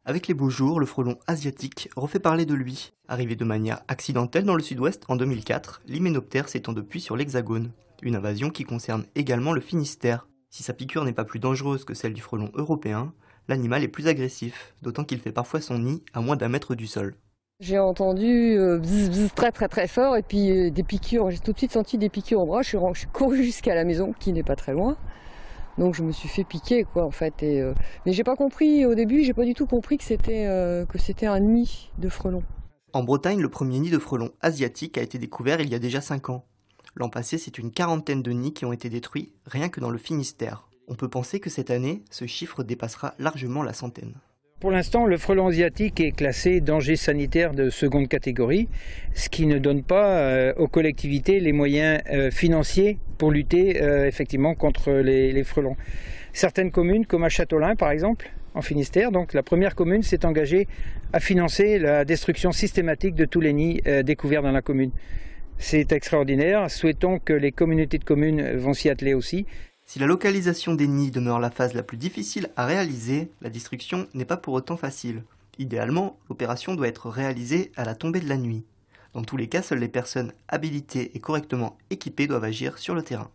Avec les beaux jours, le frelon asiatique refait parler de lui. Arrivé de manière accidentelle dans le sud-ouest en 2004, l'hyménoptère s'étend depuis sur l'Hexagone. Une invasion qui concerne également le Finistère. Si sa piqûre n'est pas plus dangereuse que celle du frelon européen, l'animal est plus agressif, d'autant qu'il fait parfois son nid à moins d'1 mètre du sol. J'ai entendu bzz, bzz, très très très fort et puis des piqûres. J'ai tout de suite senti des piqûres au bras. Je suis couru jusqu'à la maison qui n'est pas très loin. Donc je me suis fait piquer quoi en fait. Mais j'ai pas compris au début, j'ai pas du tout compris que c'était un nid de frelons. En Bretagne, le premier nid de frelon asiatique a été découvert il y a déjà 5 ans. L'an passé, c'est une quarantaine de nids qui ont été détruits, rien que dans le Finistère. On peut penser que cette année, ce chiffre dépassera largement la centaine. Pour l'instant, le frelon asiatique est classé danger sanitaire de seconde catégorie, ce qui ne donne pas aux collectivités les moyens financiers pour lutter effectivement contre les frelons. Certaines communes, comme à Châteaulin par exemple, en Finistère, donc la première commune s'est engagée à financer la destruction systématique de tous les nids découverts dans la commune. C'est extraordinaire, souhaitons que les communautés de communes vont s'y atteler aussi. Si la localisation des nids demeure la phase la plus difficile à réaliser, la destruction n'est pas pour autant facile. Idéalement, l'opération doit être réalisée à la tombée de la nuit. Dans tous les cas, seules les personnes habilitées et correctement équipées doivent agir sur le terrain.